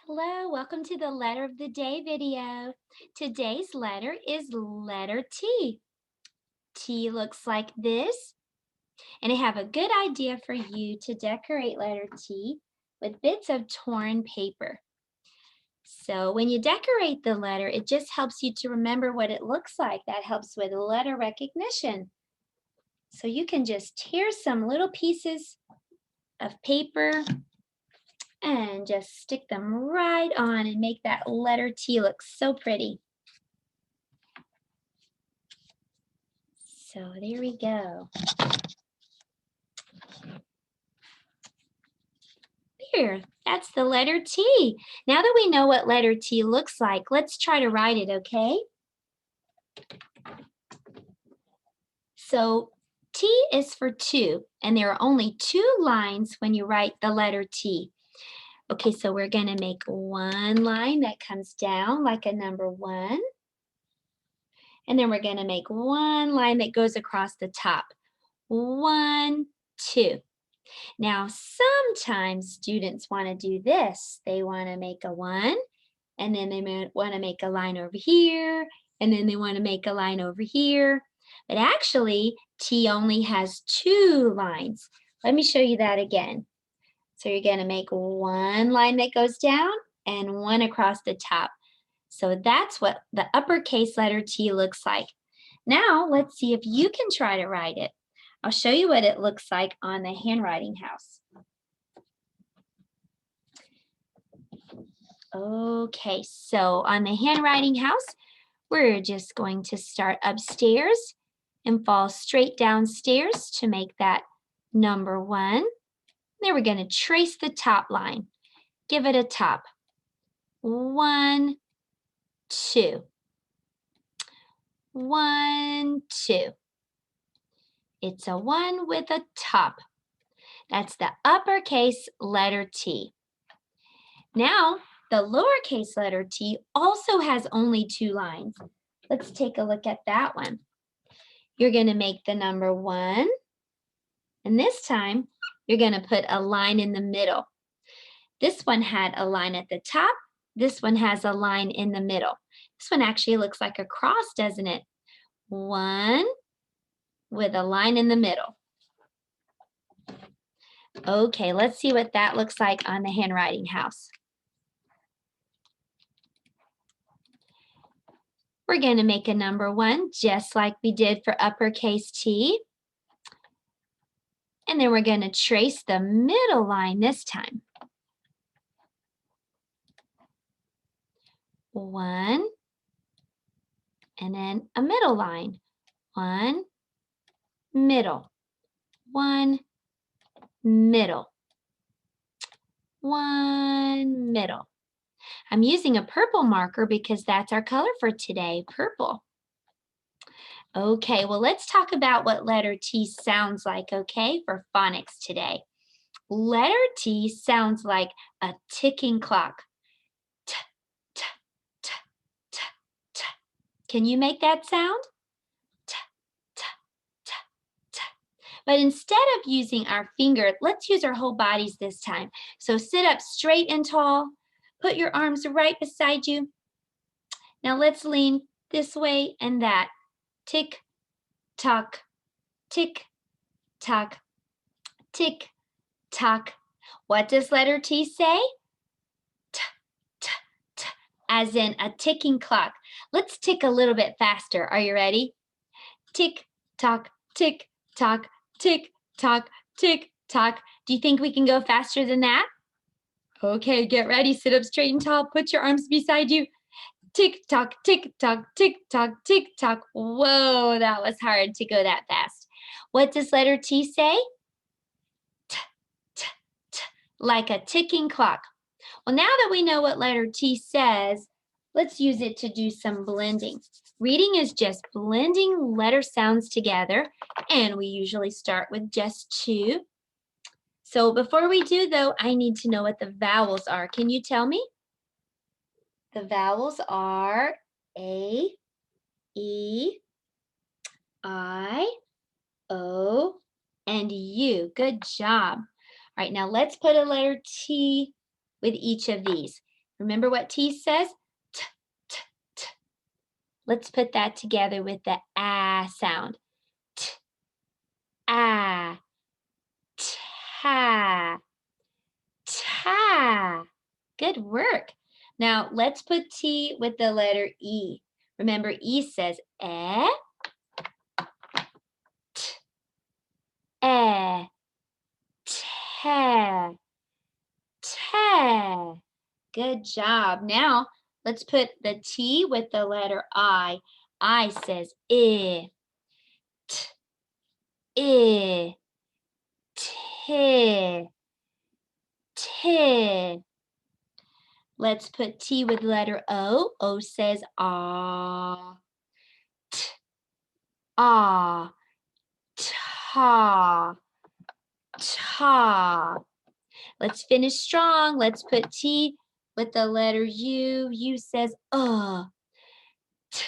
Hello, welcome to the letter of the day video. Today's letter is letter T. T looks like this, and I have a good idea for you to decorate letter T with bits of torn paper. So when you decorate the letter, it just helps you to remember what it looks like. That helps with letter recognition. So you can just tear some little pieces of paper and just stick them right on and make that letter T look so pretty. So there we go. Here, that's the letter T. Now that we know what letter T looks like, let's try to write it, okay? So T is for two, and there are only two lines when you write the letter T. Okay, so we're going to make one line that comes down like a number 1. And then we're going to make one line that goes across the top. 1, 2. Now, sometimes students want to do this. They want to make a 1, and then they want to make a line over here, and then they want to make a line over here. But actually, T only has 2 lines. Let me show you that again. So you're going to make one line that goes down and one across the top. So that's what the uppercase letter T looks like. Now, let's see if you can try to write it. I'll show you what it looks like on the handwriting house. Okay, so on the handwriting house, we're just going to start upstairs and fall straight downstairs to make that number 1. Then we're going to trace the top line. Give it a top. 1, 2. 1, 2. It's a 1 with a top. That's the uppercase letter T. Now, the lowercase letter t also has only 2 lines. Let's take a look at that one. You're going to make the number 1, and this time you're going to put a line in the middle. This one had a line at the top. This one has a line in the middle. This one actually looks like a cross, doesn't it? 1 with a line in the middle. Okay, let's see what that looks like on the handwriting house. We're going to make a number 1 just like we did for uppercase T. And then we're going to trace the middle line this time. 1, and then a middle line. 1, middle. 1, middle. 1, middle. I'm using a purple marker because that's our color for today, purple. Okay, well, let's talk about what letter T sounds like, okay, for phonics today. Letter T sounds like a ticking clock. T, t, t, t, t. Can you make that sound? T, t, t, t. But instead of using our finger, let's use our whole bodies this time. So sit up straight and tall. Put your arms right beside you. Now let's lean this way and that. Tick, tock, tick, tock, tick, tock. What does letter T say? T, t, t, as in a ticking clock. Let's tick a little bit faster. Are you ready? Tick, tock, tick, tock, tick, tock, tick, tock. Do you think we can go faster than that? Okay, get ready. Sit up straight and tall. Put your arms beside you. Tick tock, tick tock, tick tock, tick tock. Whoa, that was hard to go that fast. What does letter T say? T, t, t, like a ticking clock. Well, now that we know what letter T says, let's use it to do some blending. Reading is just blending letter sounds together, and we usually start with just 2. So before we do, though, I need to know what the vowels are. Can you tell me? The vowels are A, E, I, O, and U. Good job. All right, now let's put a letter T with each of these. Remember what T says? T, t, t. Let's put that together with the ah sound. T, ah, ta, ta. Good work. Now let's put T with the letter E. Remember, E says eh, t, eh, te, te. Good job. Now let's put the T with the letter I. I says I, t, I, ti, ti. Let's put T with letter O. O says ah, t, ah, ta, ta. Let's finish strong. Let's put T with the letter U. U says t,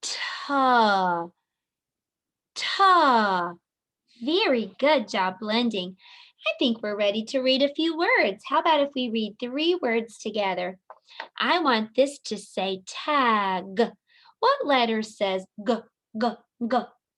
ta, ta. Very good job blending. I think we're ready to read a few words. How about if we read 3 words together? I want this to say tag. What letter says g, g, g,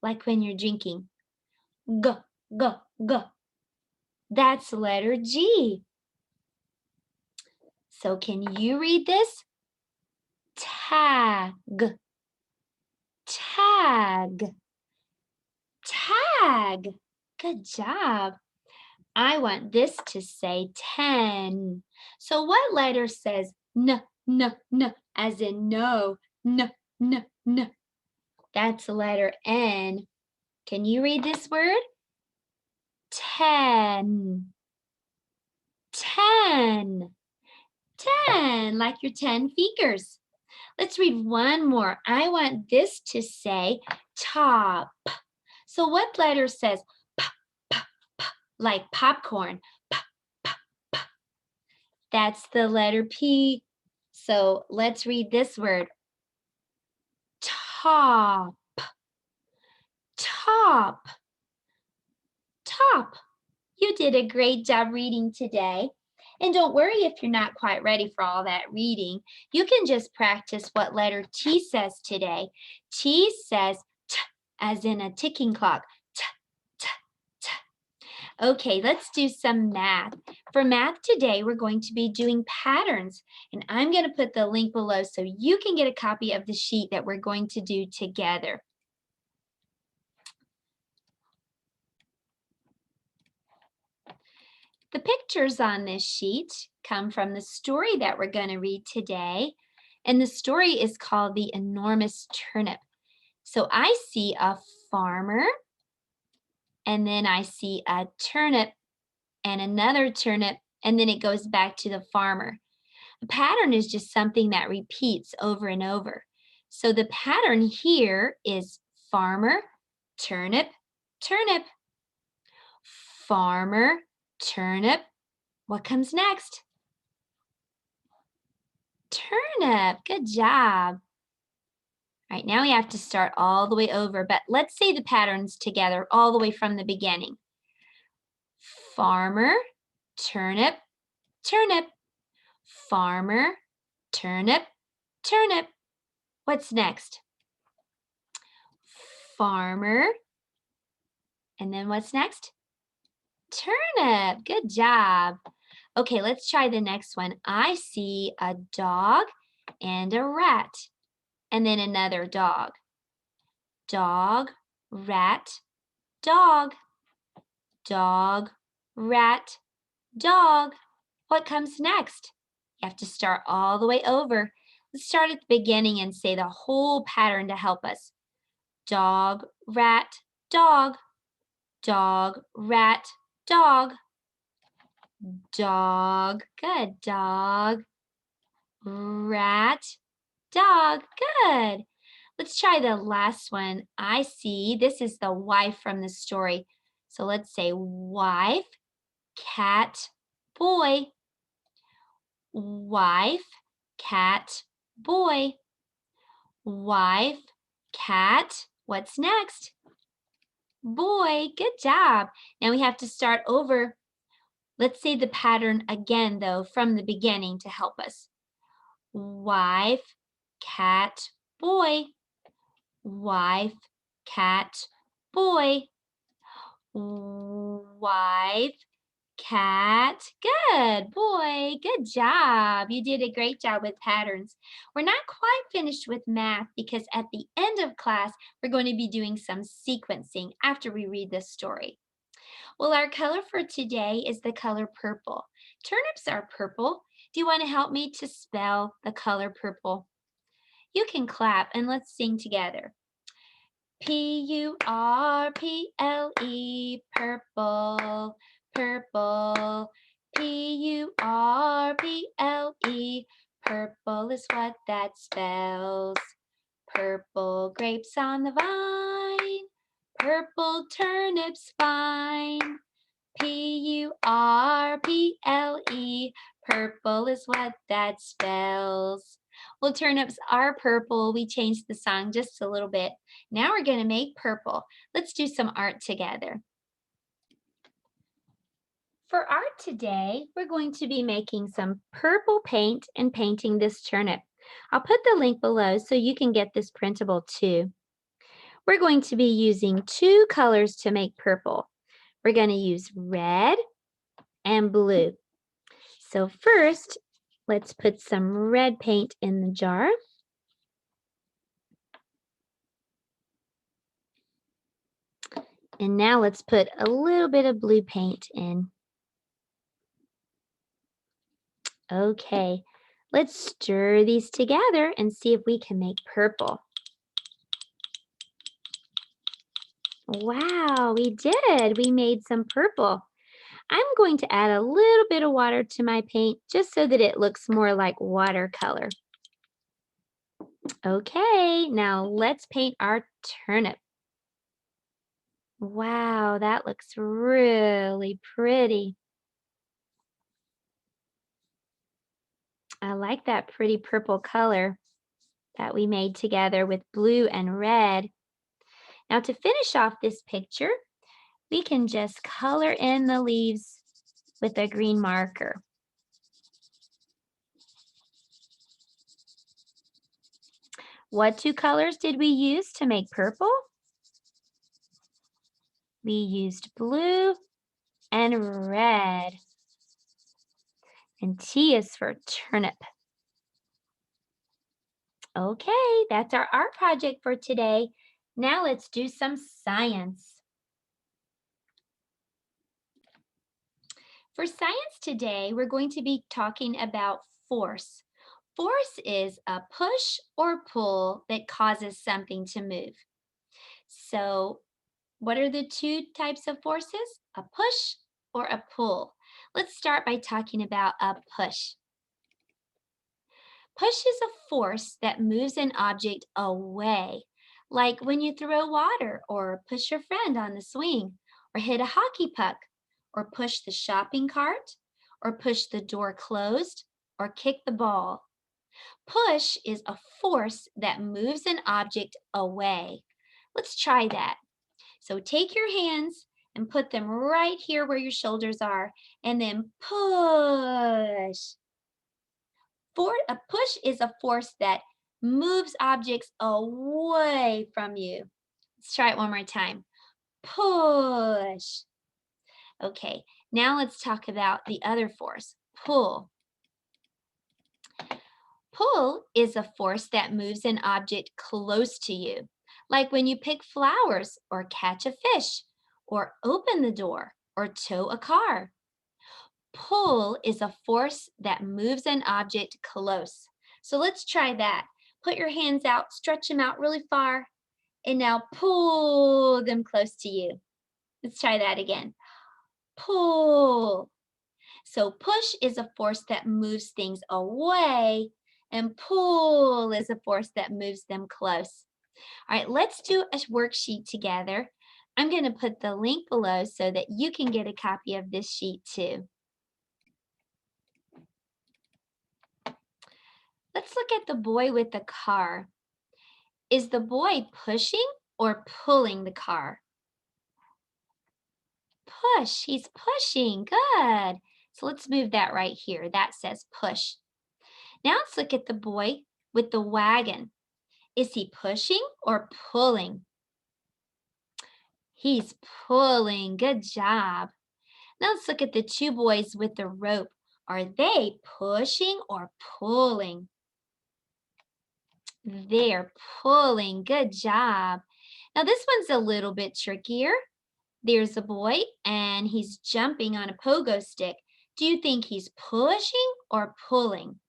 like when you're drinking? G, g, g. That's letter G. So can you read this? Tag, tag, tag. Good job. I want this to say 10. So what letter says n, n, n, as in no, n, n, n? That's the letter N. Can you read this word? 10, 10, 10, like your 10 fingers. Let's read one more. I want this to say top. So what letter says p, p, p, like popcorn? P, p, p. That's the letter P. So let's read this word. Top, top, top. You did a great job reading today. And don't worry if you're not quite ready for all that reading. You can just practice what letter T says today. T says t, as in a ticking clock. T, t, t. Okay, let's do some math. For math today, we're going to be doing patterns. And I'm going to put the link below so you can get a copy of the sheet that we're going to do together. The pictures on this sheet come from the story that we're going to read today. And the story is called The Enormous Turnip. So I see a farmer, and then I see a turnip and another turnip, and then it goes back to the farmer. A pattern is just something that repeats over and over. So the pattern here is farmer, turnip, turnip. Farmer, turnip. What comes next? Turnip. Good job. All right, now we have to start all the way over, but let's say the patterns together all the way from the beginning. Farmer, turnip, turnip. Farmer, turnip, turnip. What's next? Farmer, and then what's next? Turnip. Good job. Okay, let's try the next one. I see a dog and a rat, and then another dog. Dog, rat, dog. Dog, rat, dog. What comes next? You have to start all the way over. Let's start at the beginning and say the whole pattern to help us. Dog, rat, dog. Dog, rat, dog. Dog, good, dog. Rat, dog, good. Let's try the last one. I see, this is the wife from the story. So let's say wife, cat, boy. Wife, cat, boy. Wife, cat. What's next? Boy. Good job. Now we have to start over. Let's say the pattern again, though, from the beginning to help us. Wife, cat, boy. Wife, cat, boy. Wife, cat. Good boy. Good job. You did a great job with patterns. We're not quite finished with math because at the end of class, we're going to be doing some sequencing after we read this story. Well, our color for today is the color purple. Turnips are purple. Do you want to help me to spell the color purple? You can clap and let's sing together. Purple, purple, purple. Purple, purple is what that spells. Purple grapes on the vine, purple turnips fine. Purple, purple is what that spells. Well, turnips are purple. We changed the song just a little bit. Now we're going to make purple. Let's do some art together. For art today, we're going to be making some purple paint and painting this turnip. I'll put the link below so you can get this printable too. We're going to be using two colors to make purple. We're going to use red and blue. So first, let's put some red paint in the jar. And now let's put a little bit of blue paint in. Okay, let's stir these together and see if we can make purple. Wow, we did. We made some purple. I'm going to add a little bit of water to my paint just so that it looks more like watercolor. Okay, now let's paint our turnip. Wow, that looks really pretty. I like that pretty purple color that we made together with blue and red. Now to finish off this picture, we can just color in the leaves with a green marker. What two colors did we use to make purple? We used blue and red. And T is for turnip. Okay, that's our art project for today. Now let's do some science. For science today, we're going to be talking about force. Force is a push or pull that causes something to move. So, what are the two types of forces? A push or a pull. Let's start by talking about a push. Push is a force that moves an object away, like when you throw water or push your friend on the swing or hit a hockey puck or push the shopping cart or push the door closed or kick the ball. Push is a force that moves an object away. Let's try that. So take your hands and put them right here where your shoulders are and then push. A push is a force that moves objects away from you. Let's try it one more time. Push. Okay, now let's talk about the other force, pull. Pull is a force that moves an object close to you, like when you pick flowers or catch a fish or open the door or tow a car. Pull is a force that moves an object close. So let's try that. Put your hands out, stretch them out really far, and now pull them close to you. Let's try that again. Pull. So push is a force that moves things away, and pull is a force that moves them close. All right, let's do a worksheet together. I'm going to put the link below so that you can get a copy of this sheet too. Let's look at the boy with the car. Is the boy pushing or pulling the car? Push. He's pushing. Good. So let's move that right here. That says push. Now let's look at the boy with the wagon. Is he pushing or pulling? He's pulling. Good job. Now let's look at the two boys with the rope. Are they pushing or pulling? They're pulling. Good job. Now this one's a little bit trickier. There's a boy and he's jumping on a pogo stick. Do you think he's pushing or pulling?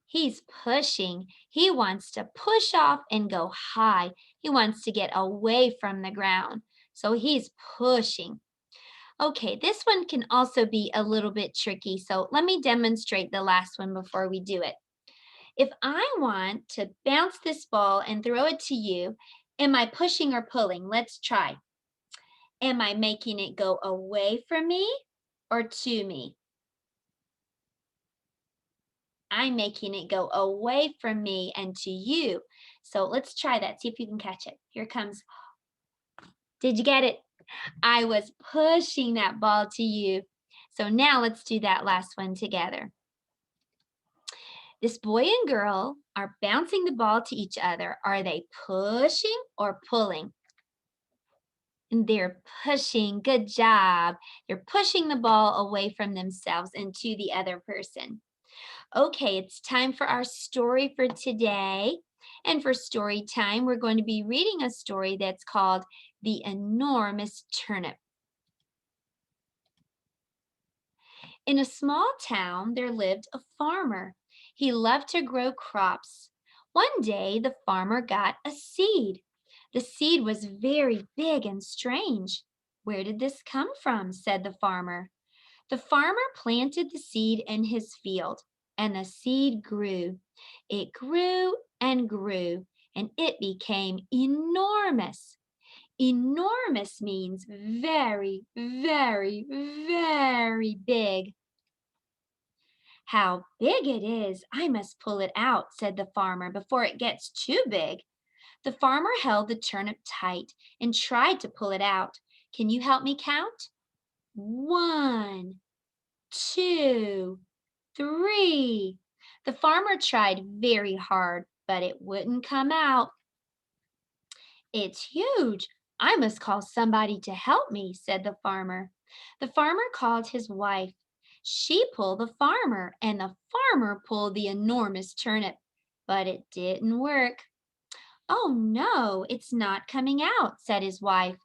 He's pushing. He wants to push off and go high. He wants to get away from the ground. So he's pushing. Okay, this one can also be a little bit tricky. So let me demonstrate the last one before we do it. If I want to bounce this ball and throw it to you, am I pushing or pulling? Let's try. Am I making it go away from me or to me? I'm making it go away from me and to you. So let's try that. See if you can catch it. Here it comes. Did you get it? I was pushing that ball to you. So now let's do that last one together. This boy and girl are bouncing the ball to each other. Are they pushing or pulling? And they're pushing. Good job. They're pushing the ball away from themselves and to the other person. Okay, it's time for our story for today. And for story time, we're going to be reading a story that's called The Enormous Turnip. In a small town, there lived a farmer. He loved to grow crops. One day, the farmer got a seed. The seed was very big and strange. Where did this come from? Said the farmer. The farmer planted the seed in his field, and the seed grew. It grew, and it became enormous. Enormous means very, very, very big. How big it is! I must pull it out, said the farmer, before it gets too big. The farmer held the turnip tight and tried to pull it out. Can you help me count? 1, 2, 3. The farmer tried very hard, but it wouldn't come out. It's huge. I must call somebody to help me, said the farmer. The farmer called his wife. She pulled the farmer, and the farmer pulled the enormous turnip, but it didn't work. Oh no, it's not coming out, said his wife.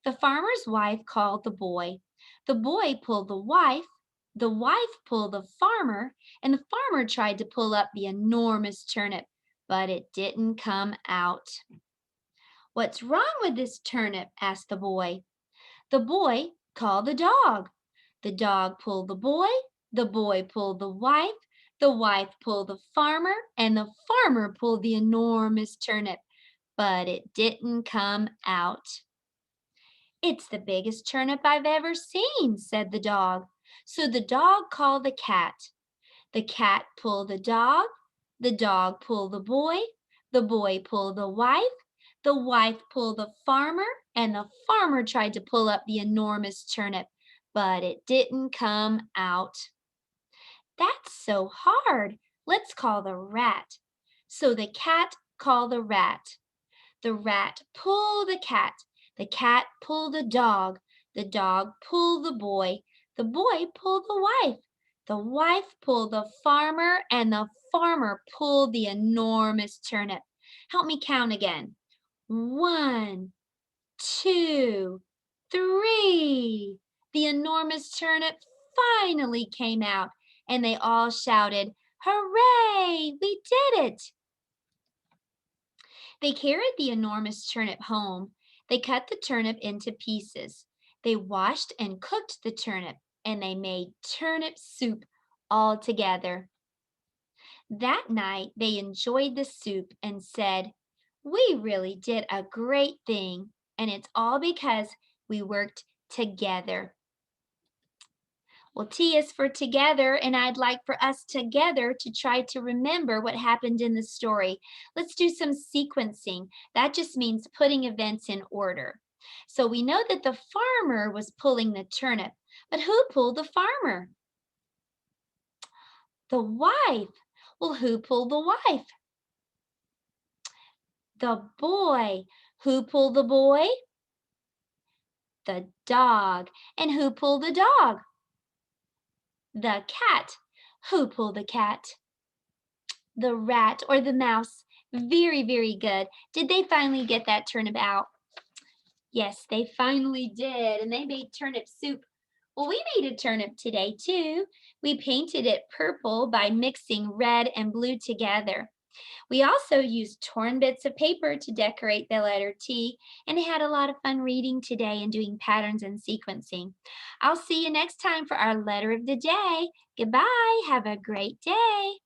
The farmer's wife called the boy. The boy pulled the wife pulled the farmer, and the farmer tried to pull up the enormous turnip, but it didn't come out. What's wrong with this turnip? Asked the boy. The boy called the dog. The dog pulled the boy pulled the wife pulled the farmer, and the farmer pulled the enormous turnip, but it didn't come out. It's the biggest turnip I've ever seen, said the dog. So the dog called the cat. The cat pulled the dog pulled the boy pulled the wife pulled the farmer, and the farmer tried to pull up the enormous turnip, but it didn't come out. That's so hard. Let's call the rat. So the cat called the rat. The rat pulled the cat pulled the dog pulled the boy pulled the wife pulled the farmer, and the farmer pulled the enormous turnip. Help me count again. 1, 2, 3. The enormous turnip finally came out, and they all shouted, "Hooray! We did it!" They carried the enormous turnip home. They cut the turnip into pieces. They washed and cooked the turnip, and they made turnip soup all together. That night, they enjoyed the soup and said, "We really did a great thing, and it's all because we worked together." Well, T is for together, and I'd like for us together to try to remember what happened in the story. Let's do some sequencing. That just means putting events in order. So we know that the farmer was pulling the turnip. But who pulled the farmer? The wife. Well, who pulled the wife? The boy. Who pulled the boy? The dog. And who pulled the dog? The cat. Who pulled the cat? The rat or the mouse. Very, very good. Did they finally get that turnip out? Yes, they finally did, and they made turnip soup. Well, we made a turnip today too. We painted it purple by mixing red and blue together. We also used torn bits of paper to decorate the letter T and had a lot of fun reading today and doing patterns and sequencing. I'll see you next time for our letter of the day. Goodbye. Have a great day.